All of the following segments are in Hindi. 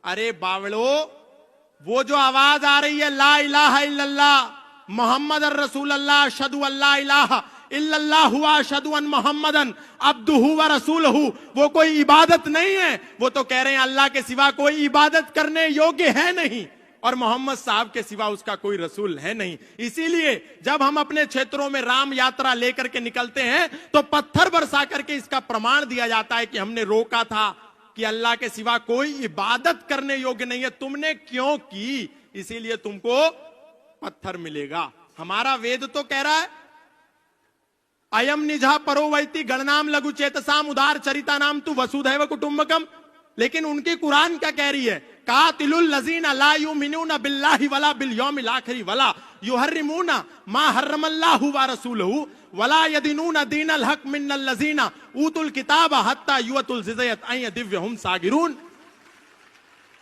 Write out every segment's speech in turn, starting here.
अरे बावड़ो, वो जो आवाज आ रही है ला इलाहा इल्लल्लाह मोहम्मद रसूल अल्लाह अशहदु अल्ला इलाहा इल्लल्लाह हुआ अशहदु अन मोहम्मदन अब्दुहु व रसूलहु, वो कोई इबादत नहीं है। वो तो कह रहे हैं अल्लाह के सिवा कोई इबादत करने योग्य है नहीं और मोहम्मद साहब के सिवा उसका कोई रसूल है नहीं। इसीलिए जब हम अपने क्षेत्रों में राम यात्रा लेकर के निकलते हैं तो पत्थर बरसा करके इसका प्रमाण दिया जाता है कि हमने रोका था कि अल्लाह के सिवा कोई इबादत करने योग्य नहीं है, तुमने क्यों की, इसीलिए तुमको पत्थर मिलेगा। हमारा वेद तो कह रहा है अयम निजा परोवैती गणनाम लघु चेतसाम उदार चरिता नाम तु वसुधैव कुटुंबकम, लेकिन उनकी कुरान क्या कह रही है, कातिलुल लजीना ला युमिनूना बिल्लाहि वला बिल यौमिल आखिर वला युहर्रिमूना मा हर्रमल्लाहु व रसूलहु वला यदीनूना दीनल हक मिनल लजीना ऊतुल किताब हत्ता युअतुल जिज़यत अय दिव्यहुम सागिरून।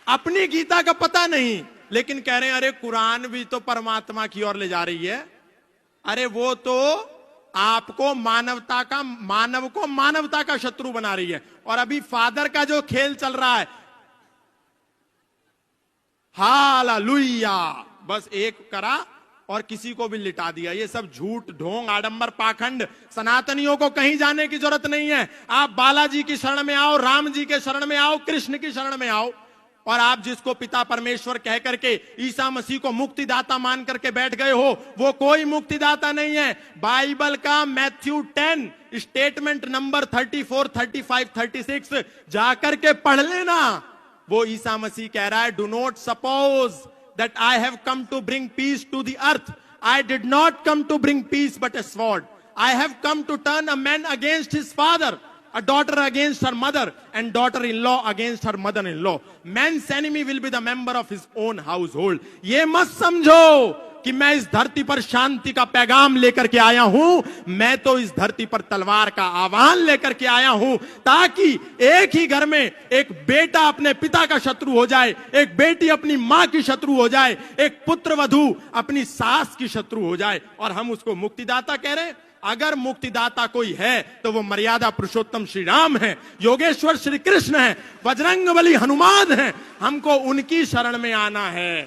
अपनी गीता का पता नहीं, लेकिन कह रहे हैं अरे कुरान भी तो परमात्मा की ओर ले जा रही है। अरे वो तो आपको मानव को मानवता का शत्रु बना रही है। और अभी फादर का जो खेल चल रहा है, हालेलुया, बस एक करा और किसी को भी लिटा दिया। ये सब झूठ ढोंग आडंबर पाखंड, सनातनियों को कहीं जाने की जरूरत नहीं है। आप बालाजी की शरण में आओ, राम जी के शरण में आओ, कृष्ण की शरण में आओ, और आप जिसको पिता परमेश्वर कह करके ईसा मसीह को मुक्तिदाता मान करके बैठ गए हो, वो कोई मुक्तिदाता नहीं है। बाइबल का मैथ्यू 10 स्टेटमेंट नंबर 34, 35, 36 जाकर के पढ़ लेना। वो ईसा मसीह कह रहा है, do not suppose that I have come to bring peace to the earth, I did not come to bring peace but a sword, I have come to turn a man against his father, a daughter against her mother, and daughter-in-law against her mother-in-law. Man's enemy will be the member of his own household. ये मत समझो कि मैं इस धरती पर शांति का पैगाम लेकर के आया हूं, मैं तो इस धरती पर तलवार का आह्वान लेकर के आया हूं, ताकि एक ही घर में एक बेटा अपने पिता का शत्रु हो जाए, एक बेटी अपनी मां की शत्रु हो जाए, एक पुत्र वधू अपनी सास की शत्रु हो जाए, और हम उसको मुक्तिदाता कह रहे हैं। अगर मुक्तिदाता कोई है तो वो मर्यादा पुरुषोत्तम श्री राम है, योगेश्वर श्री कृष्ण है, बजरंगबली हनुमान है। हमको उनकी शरण में आना है,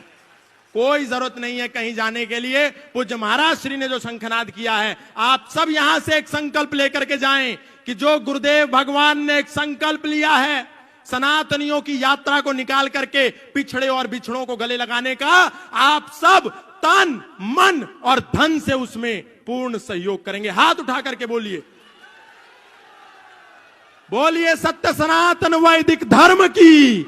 कोई जरूरत नहीं है कहीं जाने के लिए। पूज्य महाराज श्री ने जो शंखनाद किया है, आप सब यहां से एक संकल्प लेकर के जाएं कि जो गुरुदेव भगवान ने एक संकल्प लिया है सनातनियों की यात्रा को निकाल करके पिछड़े और बिछड़ों को गले लगाने का, आप सब तन मन और धन से उसमें पूर्ण सहयोग करेंगे। हाथ उठा करके बोलिए, बोलिए सत्य सनातन वैदिक धर्म की।